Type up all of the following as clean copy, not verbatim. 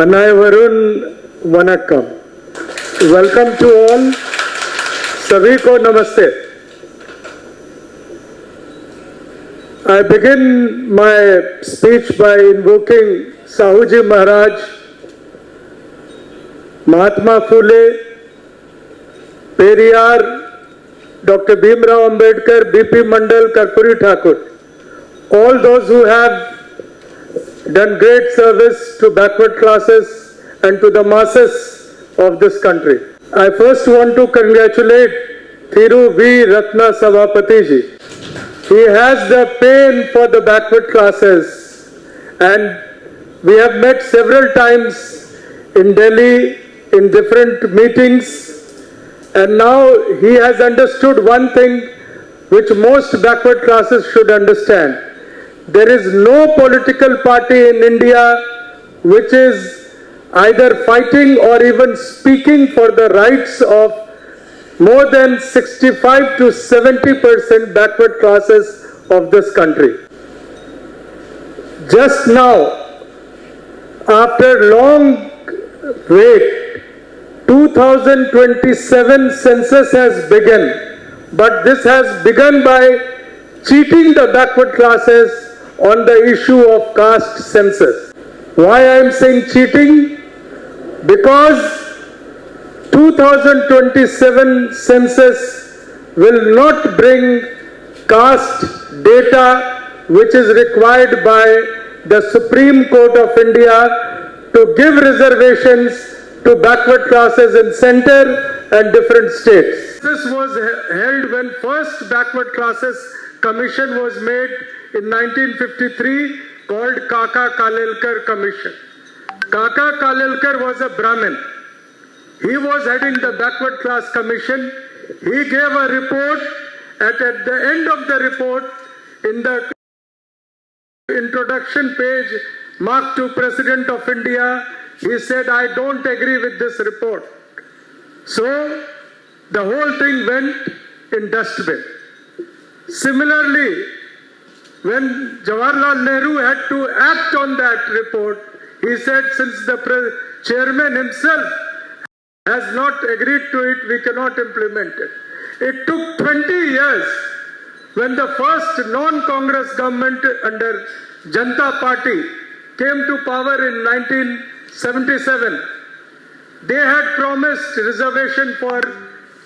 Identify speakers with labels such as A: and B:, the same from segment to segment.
A: अनायवरुण Vanakkam. Welcome to all. सभी को नमस्ते. I begin my speech by invoking Sahuji Maharaj, Mahatma Phule, Periyar, Dr. Bhimrao Ambedkar, B.P. Mandal, Karpuri Thakur, all those who have done great service to backward classes and to the masses of this country. I first want to congratulate Thiru V. Ratna Savapati ji. He has the pain for the backward classes, and we have met several times in Delhi in different meetings, and now he has understood one thing which most backward classes should understand. There is no political party in India which is either fighting or even speaking for the rights of more than 65 to 70% backward classes of this country. Just now, after long wait, 2027 census has begun, but this has begun by cheating the backward classes on the issue of caste census. Why I am saying cheating? Because 2027 census will not bring caste data which is required by the Supreme Court of India to give reservations to backward classes in center and different states. This was held when first backward classes commission was made in 1953, called Kaka Kalelkar Commission. Kaka Kalelkar was a Brahmin. He was heading the backward class commission. He gave a report. At the end of the report, in the introduction page marked to President of India, he said, "I don't agree with this report." So the whole thing went in dustbin. Similarly, when Jawaharlal Nehru had to act on that report, he said, since the chairman himself has not agreed to it, we cannot implement it. It took 20 years when the first non-Congress government under Janata Party came to power in 1977. They had promised reservation for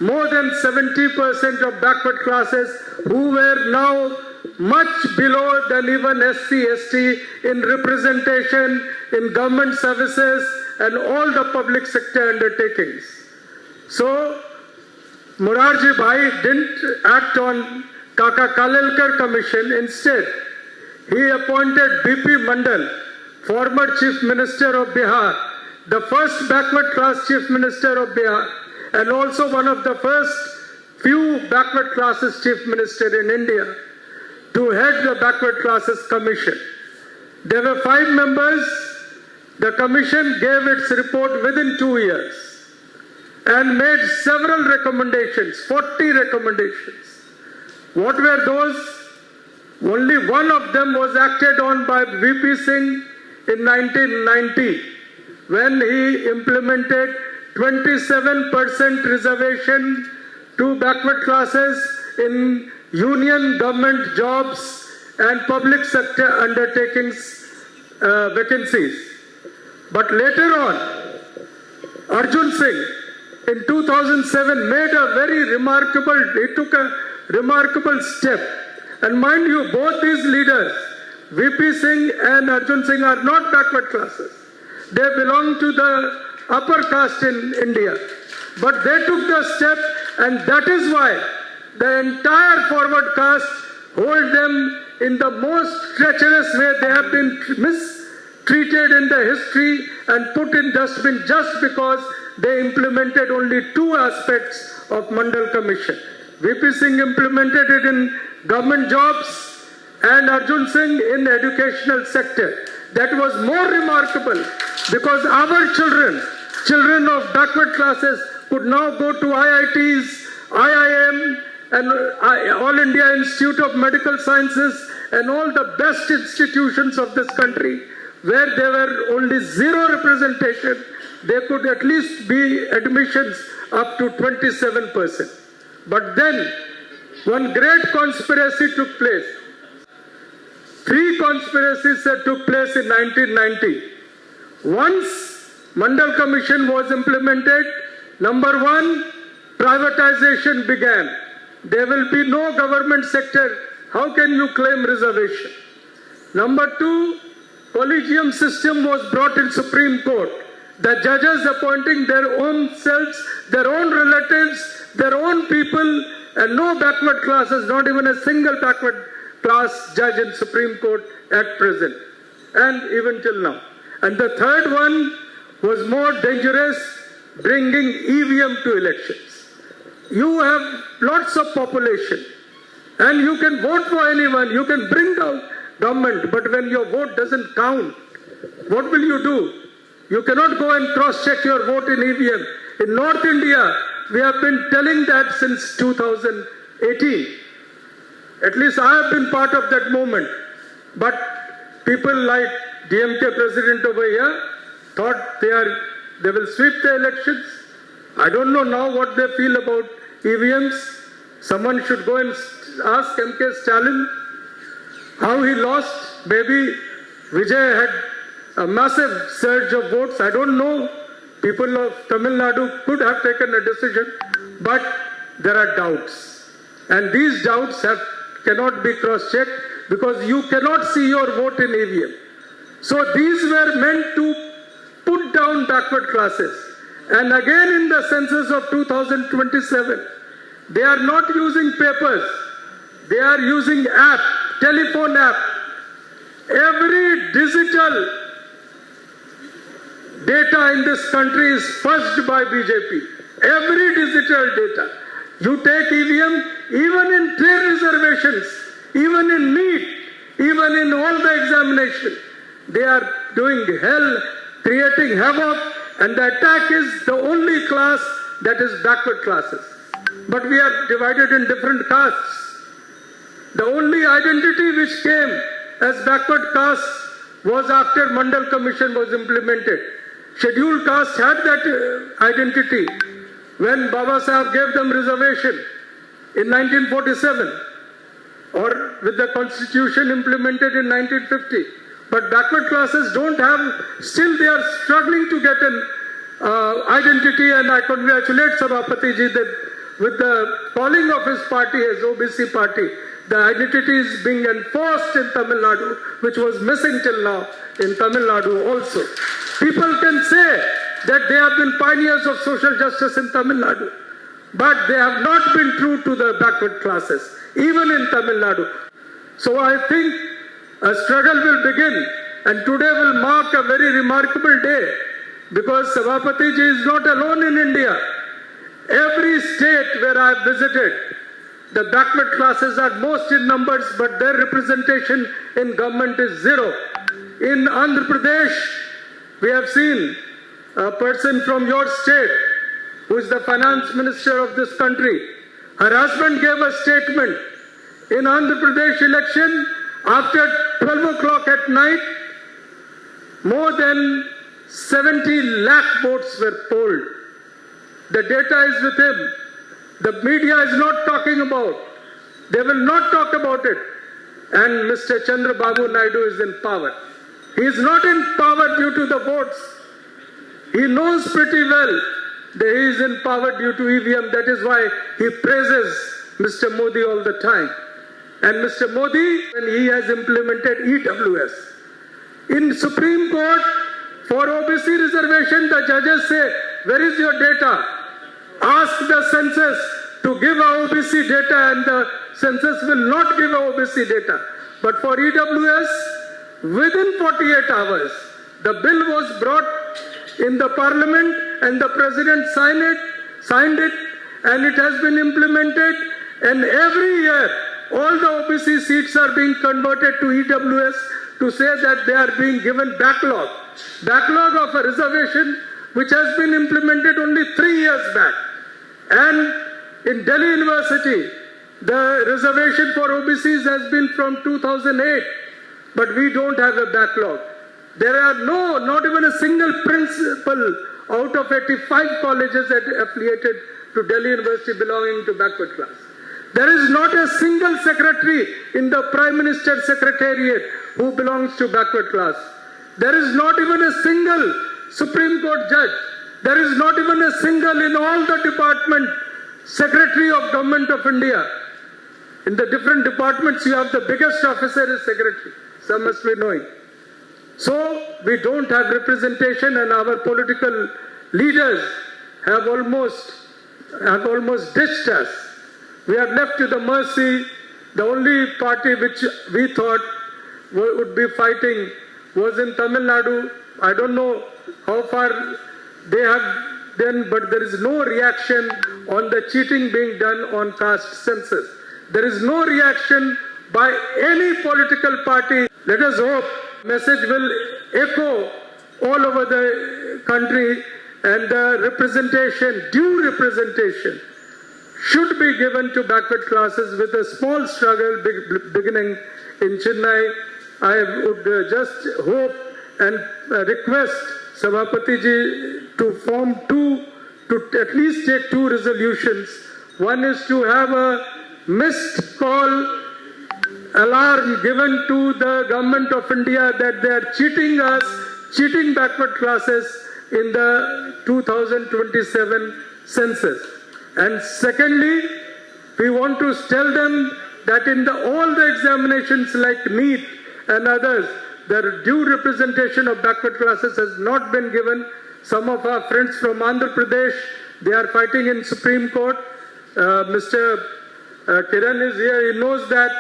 A: more than 70% of backward classes who were now much below than even SC, ST in representation, in government services and all the public sector undertakings. So, Morarji Bhai didn't act on Kaka Kalelkar Commission. Instead, he appointed B.P. Mandal, former Chief Minister of Bihar, the first backward class Chief Minister of Bihar, and also one of the first few backward classes Chief Minister in India, to head the Backward Classes Commission. There were 5 members. The commission gave its report within 2 years and made several recommendations, 40 recommendations. What were those? Only one of them was acted on by V.P. Singh in 1990 when he implemented 27% reservation to backward classes in union government jobs and public sector undertakings vacancies. But later on, Arjun Singh in 2007 made a very remarkable, he took a remarkable step. And mind you, both these leaders, V.P. Singh and Arjun Singh, are not backward classes. They belong to the upper caste in India. But they took the step, and that is why the entire forward caste hold them in the most treacherous way. They have been mistreated in the history and put in dustbin just because they implemented only 2 aspects of Mandal Commission. V.P. Singh implemented it in government jobs and Arjun Singh in the educational sector. That was more remarkable because our children of backward classes could now go to IITs, IIM, and All India Institute of Medical Sciences and all the best institutions of this country where there were only zero representation, there could at least be admissions up to 27%. But then, one great conspiracy took place. Three conspiracies that took place in 1990. Once Mandal Commission was implemented, number one, privatization began. There will be no government sector. How can you claim reservation? Number two, collegium system was brought in Supreme Court. The judges appointing their own selves, their own relatives, their own people, and no backward classes, not even a single backward class judge in Supreme Court at present, and even till now. And the third one was more dangerous, bringing EVM to elections. You have lots of population, and you can vote for anyone, you can bring down government, but when your vote doesn't count, what will you do? You cannot go and cross-check your vote in EVM. In North India, we have been telling that since 2018. At least I have been part of that movement. But people like DMK president over here thought they will sweep the elections. I don't know now what they feel about EVMs. Someone should go and ask MK Stalin how he lost. Maybe Vijay had a massive surge of votes. I don't know. People of Tamil Nadu could have taken a decision, but there are doubts. And these doubts cannot be cross-checked because you cannot see your vote in EVM. So these were meant to put down backward classes. And again in the census of 2027, they are not using papers. They are using app, telephone app. Every digital data in this country is fudged by BJP. Every digital data. You take EVM, even in train reservations, even in NEET, even in all the examination, they are doing hell, creating havoc, and the attack is the only class that is backward classes. But we are divided in different castes. The only identity which came as backward caste was after Mandal Commission was implemented. Scheduled caste had that identity when Baba Sahib gave them reservation in 1947 or with the constitution implemented in 1950. But backward classes don't have, still they are struggling to get an identity, and I congratulate Sabapati ji that with the calling of his party as OBC party, the identity is being enforced in Tamil Nadu, which was missing till now in Tamil Nadu also. People can say that they have been pioneers of social justice in Tamil Nadu, but they have not been true to the backward classes, even in Tamil Nadu. So I think a struggle will begin, and today will mark a very remarkable day, because Sabapati ji is not alone in India. Every state where I have visited, the backward classes are most in numbers, but their representation in government is zero. In Andhra Pradesh, we have seen a person from your state, who is the finance minister of this country. Her husband gave a statement in Andhra Pradesh election after 12 o'clock at night. More than 70 lakh votes were polled. The data is with him. The media is not talking about. They will not talk about it. And Mr. Chandrababu Naidu is in power. He is not in power due to the votes. He knows pretty well that he is in power due to EVM. That is why he praises Mr. Modi all the time. And Mr. Modi, when he has implemented EWS. In Supreme Court, for OBC reservation, the judges say, where is your data? Ask the census to give a OBC data, and the census will not give a OBC data. But for EWS, within 48 hours, the bill was brought in the parliament and the president signed it, and it has been implemented. And every year, all the OBC seats are being converted to EWS to say that they are being given backlog of a reservation which has been implemented only 3 years back. And in Delhi University, the reservation for OBCs has been from 2008, but we don't have a backlog. There are not even a single principal out of 85 colleges that affiliated to Delhi University belonging to backward class. There is not a single secretary in the Prime Minister's Secretariat who belongs to backward class. There is not even a single Supreme Court judge. There is not even a single in all the department Secretary of Government of India. In the different departments, you have the biggest officer is Secretary. Some must be knowing. So we don't have representation, and our political leaders have almost ditched us. We are left to the mercy. The only party which we thought would be fighting was in Tamil Nadu. I don't know how far they have done, but there is no reaction on the cheating being done on caste census. There is no reaction by any political party. Let us hope message will echo all over the country, and the representation, due representation, should be given to backward classes with a small struggle beginning in Chennai. I would just hope and request Sabhapati ji to form at least take two resolutions. One is to have a missed call alarm given to the government of India that they are cheating us, cheating backward classes in the 2027 census. And secondly, we want to tell them that in all the examinations like NEET and others, the due representation of backward classes has not been given. Some of our friends from Andhra Pradesh, they are fighting in Supreme Court. Mr. Kiran is here. He knows that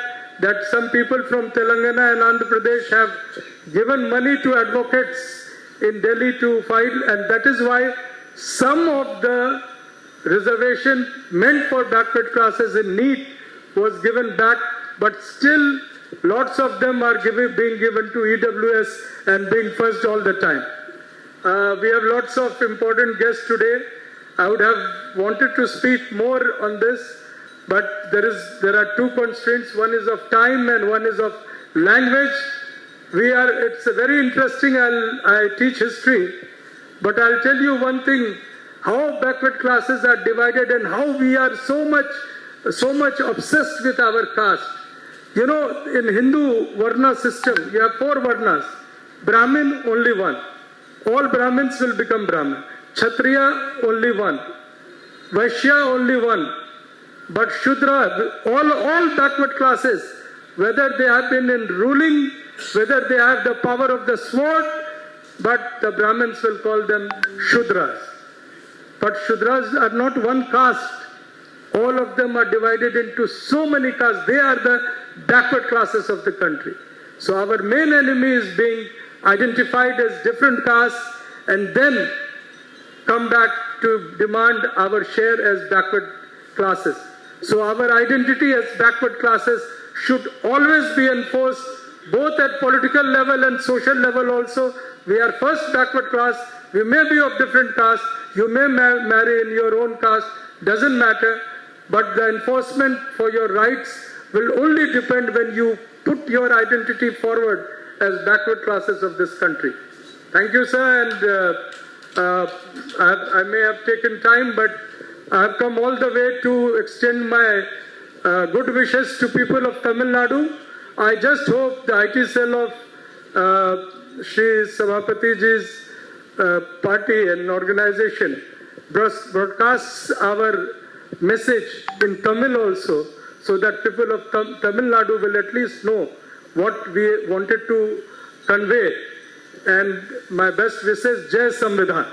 A: some people from Telangana and Andhra Pradesh have given money to advocates in Delhi to file, and that is why some of the reservation meant for backward classes in NEET was given back, but still lots of them are being given to EWS and being fussed all the time. We have lots of important guests today. I would have wanted to speak more on this, but there are two constraints. One is of time and one is of language. It's very interesting. I teach history, but I'll tell you one thing, how backward classes are divided and how we are so much obsessed with our caste. You know, in Hindu Varna system, you have 4 Varnas. Brahmin, only one. All Brahmins will become Brahmin. Kshatriya, only one. Vaishya, only one. But Shudra, all backward classes, whether they have been in ruling, whether they have the power of the sword, but the Brahmins will call them Shudras. But Shudras are not one caste. All of them are divided into so many castes. They are the backward classes of the country. So our main enemy is being identified as different castes and then come back to demand our share as backward classes. So our identity as backward classes should always be enforced, both at political level and social level also. We are first backward class. We may be of different caste. You may marry in your own caste. Doesn't matter. But the enforcement for your rights will only depend when you put your identity forward as backward classes of this country. Thank you, sir. And I may have taken time, but I have come all the way to extend my good wishes to people of Tamil Nadu. I just hope the IT cell of Shri Sabhapati ji's party and organization broadcasts our message in Tamil also, so that people of Tamil Nadu will at least know what we wanted to convey. And my best wishes, Jai Samvidhan.